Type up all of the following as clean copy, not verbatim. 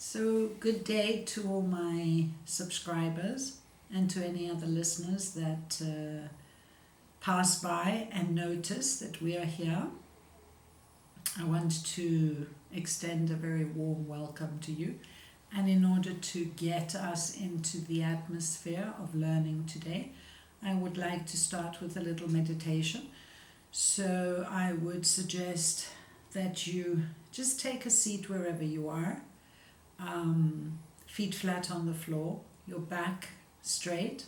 So, good day to all my subscribers and to any other listeners that pass by and notice that we are here. I want to extend a very warm welcome to you. And in order to get us into the atmosphere of learning today, I would like to start with a little meditation. So I would suggest that you just take a seat wherever you are. Feet flat on the floor, your back straight.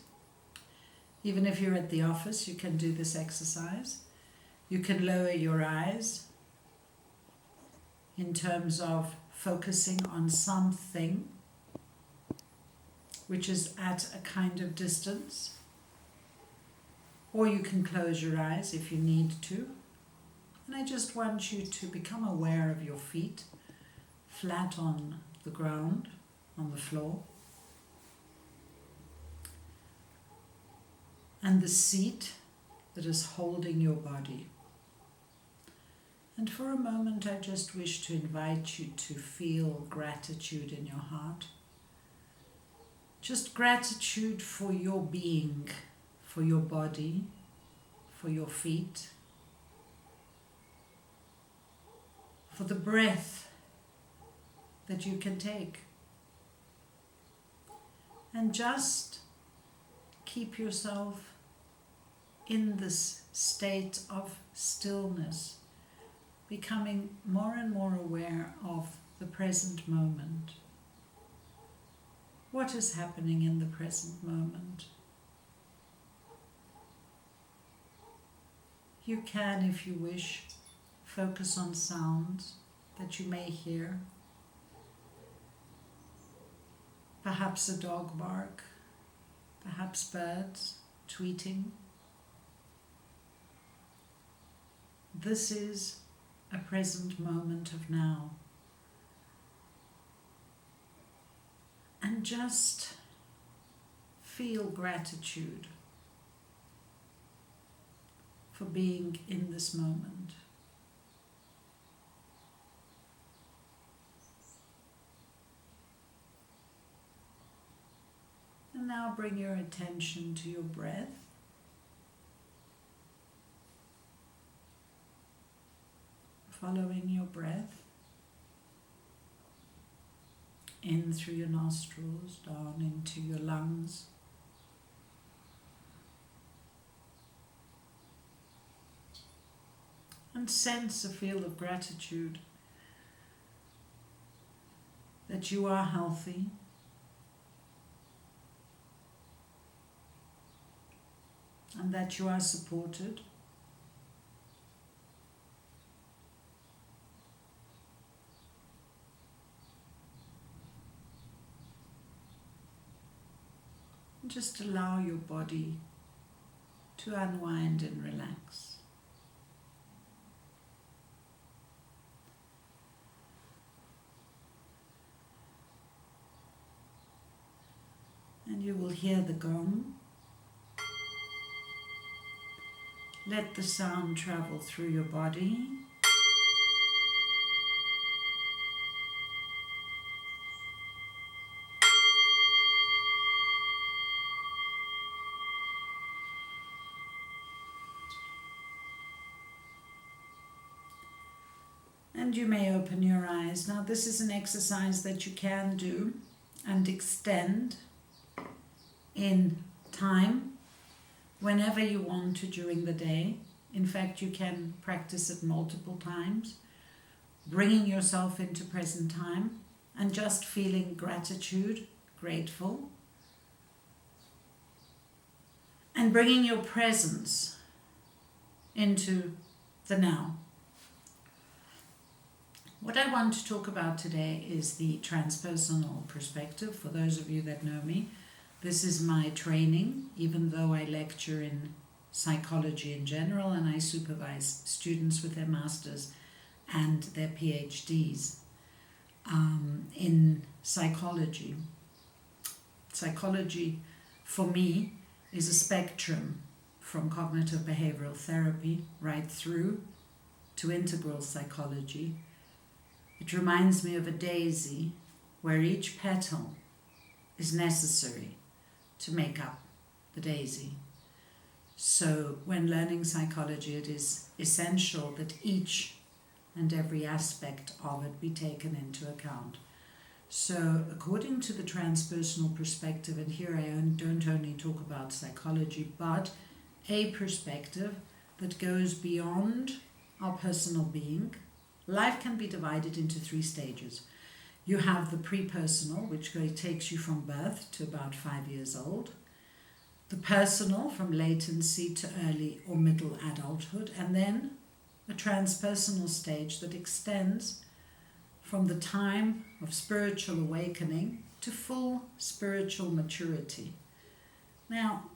Even if you're at the office, you can do this exercise. You can lower your eyes in terms of focusing on something which is at a kind of distance. Or you can close your eyes if you need to. And I just want you to become aware of your feet flat on the ground, on the floor, and the seat that is holding your body. And for a moment I just wish to invite you to feel gratitude in your heart. Just gratitude for your being, for your body, for your feet, for the breath that you can take. And just keep yourself in this state of stillness, becoming more and more aware of the present moment. What is happening in the present moment? You can, if you wish, focus on sounds that you may hear. Perhaps a dog bark, perhaps birds tweeting. This is a present moment of now. And just feel gratitude for being in this moment. And now bring your attention to your breath. Following your breath in through your nostrils, down into your lungs. And sense a feel of gratitude that you are healthy, and that you are supported. Just allow your body to unwind and relax. And you will hear the gong. Let the sound travel through your body. And you may open your eyes. Now this is an exercise that you can do and extend in time whenever you want to during the day. In fact, you can practice it multiple times, bringing yourself into present time and just feeling gratitude, grateful, and bringing your presence into the now. What I want to talk about today is the transpersonal perspective. For those of you that know me, this is my training, even though I lecture in psychology in general and I supervise students with their masters and their PhDs in psychology. Psychology, for me, is a spectrum from cognitive behavioral therapy right through to integral psychology. It reminds me of a daisy where each petal is necessary to make up the daisy. So when learning psychology, it is essential that each and every aspect of it be taken into account. So according to the transpersonal perspective, and here I don't only talk about psychology, but a perspective that goes beyond our personal being, life can be divided into 3 stages. You have the pre-personal, which takes you from birth to about 5 years old. The personal, from latency to early or middle adulthood. And then a transpersonal stage that extends from the time of spiritual awakening to full spiritual maturity. Now,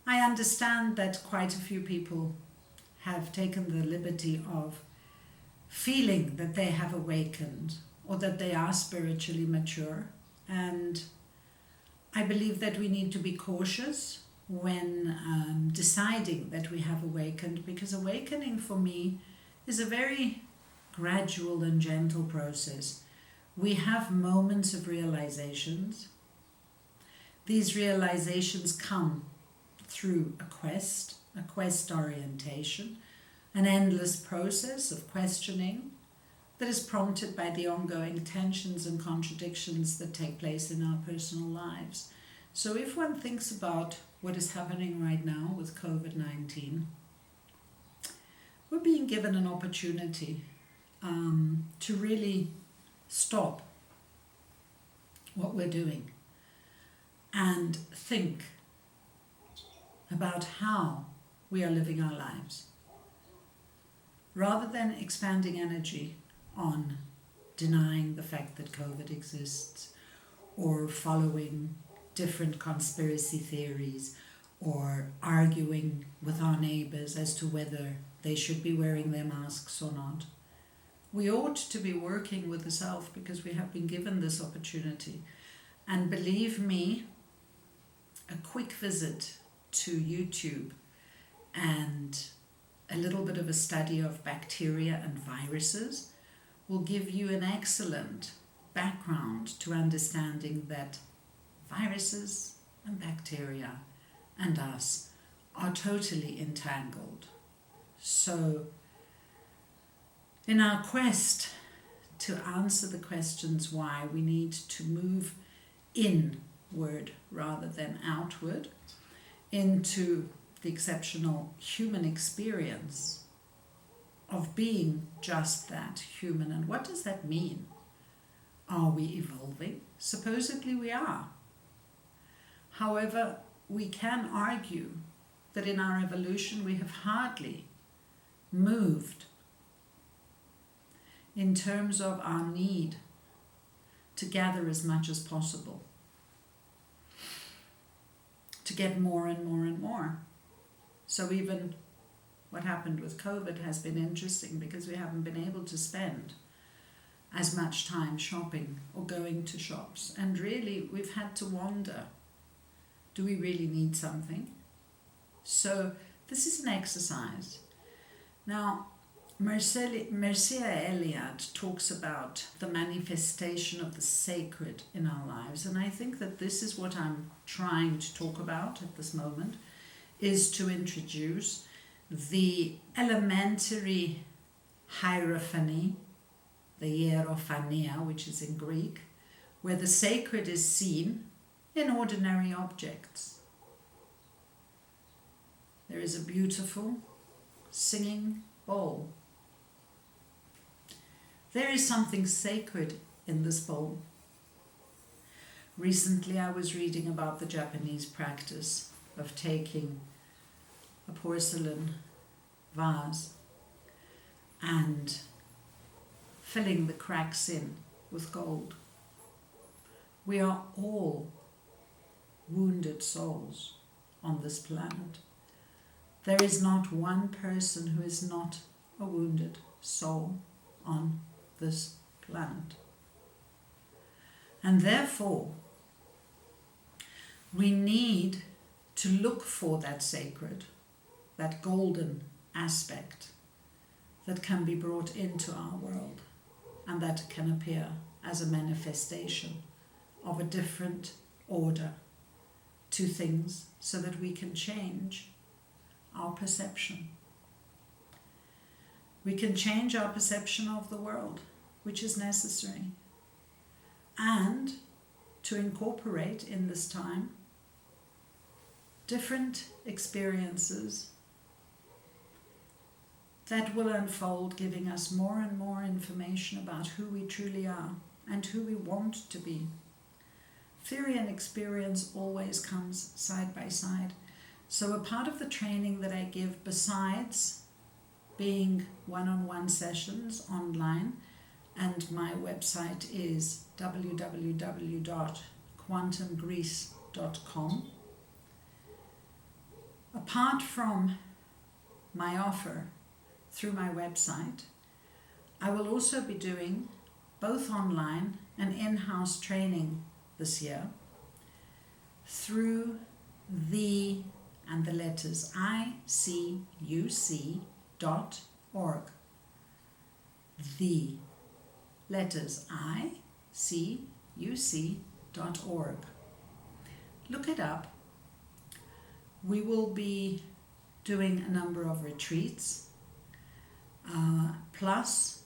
I understand that quite a few people have taken the liberty of feeling that they have awakened or that they are spiritually mature, and I believe that we need to be cautious when deciding that we have awakened, because awakening for me is a very gradual and gentle process. We have moments of realizations. These realizations come through a quest orientation, an endless process of questioning that is prompted by the ongoing tensions and contradictions that take place in our personal lives. So if one thinks about what is happening right now with COVID-19, we're being given an opportunity to really stop what we're doing and think about how we are living our lives, rather than expanding energy on denying the fact that COVID exists, or following different conspiracy theories, or arguing with our neighbors as to whether they should be wearing their masks or not. We ought to be working with the self, because we have been given this opportunity. And believe me, a quick visit to YouTube and a little bit of a study of bacteria and viruses will give you an excellent background to understanding that viruses and bacteria and us are totally entangled. So in our quest to answer the questions why, we need to move inward rather than outward into the exceptional human experience of being just that, human. And what does that mean? Are we evolving? Supposedly we are. However, we can argue that in our evolution we have hardly moved in terms of our need to gather as much as possible, to get more and more and more. So even what happened with COVID has been interesting, because we haven't been able to spend as much time shopping or going to shops. And really, we've had to wonder, do we really need something? So this is an exercise. Now, Mircea Eliade talks about the manifestation of the sacred in our lives, and I think that this is what I'm trying to talk about at this moment, is to introduce the elementary hierophany, the hierophania, which is in Greek, where the sacred is seen in ordinary objects. There is a beautiful singing bowl. There is something sacred in this bowl. Recently I was reading about the Japanese practice of taking a porcelain vase and filling the cracks in with gold. We are all wounded souls on this planet. There is not one person who is not a wounded soul on this planet. And therefore, we need to look for that sacred, that golden aspect that can be brought into our world. and that can appear as a manifestation of a different order to things so that we can change our perception. We can change our perception of the world, which is necessary, and to incorporate in this time different experiences that will unfold, giving us more and more information about who we truly are and who we want to be. Theory and experience always comes side by side. So a part of the training that I give, besides being one-on-one sessions online, and my website is www.quantumgreece.com. Apart from my offer through my website, I will also be doing both online and in-house training this year through the letters ICUC.org. The letters ICUC.org. Look it up. We will be doing a number of retreats, plus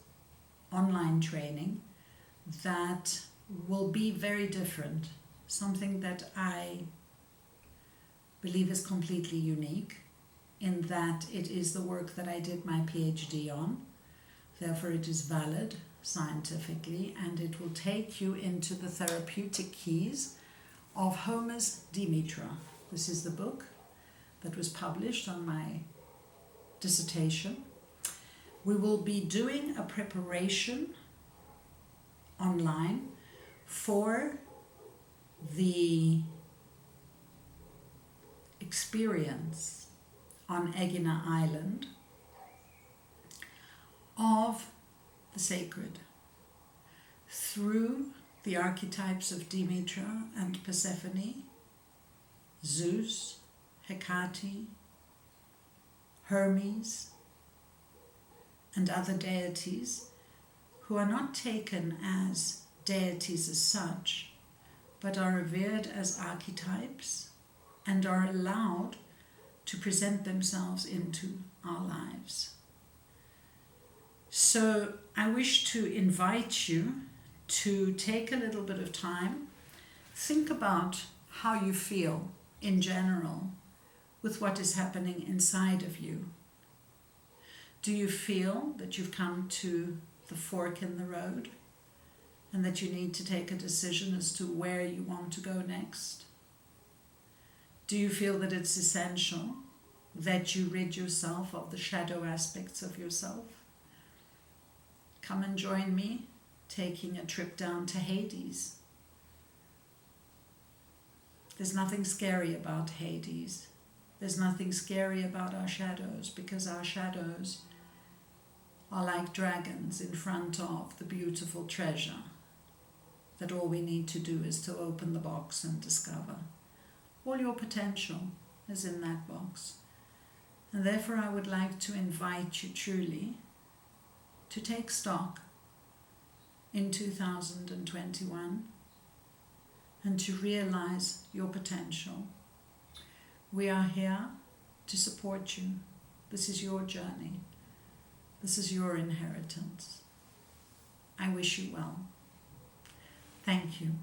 online training that will be very different, something that I believe is completely unique in that it is the work that I did my PhD on. Therefore it is valid scientifically, and it will take you into the therapeutic keys of Homer's Demetra. This is the book that was published on my dissertation. We will be doing a preparation online for the experience on Egina Island of the sacred through the archetypes of Demetra and Persephone, Zeus, Hecate, Hermes, and other deities who are not taken as deities as such, but are revered as archetypes and are allowed to present themselves into our lives. So I wish to invite you to take a little bit of time, think about how you feel in general with what is happening inside of you. Do you feel that you've come to the fork in the road and that you need to take a decision as to where you want to go next? Do you feel that it's essential that you rid yourself of the shadow aspects of yourself? Come and join me taking a trip down to Hades. There's nothing scary about Hades. There's nothing scary about our shadows, because our shadows are like dragons in front of the beautiful treasure that all we need to do is to open the box and discover. All your potential is in that box. And therefore I would like to invite you truly to take stock in 2021 and to realize your potential. We are here to support you. This is your journey. This is your inheritance. I wish you well. Thank you.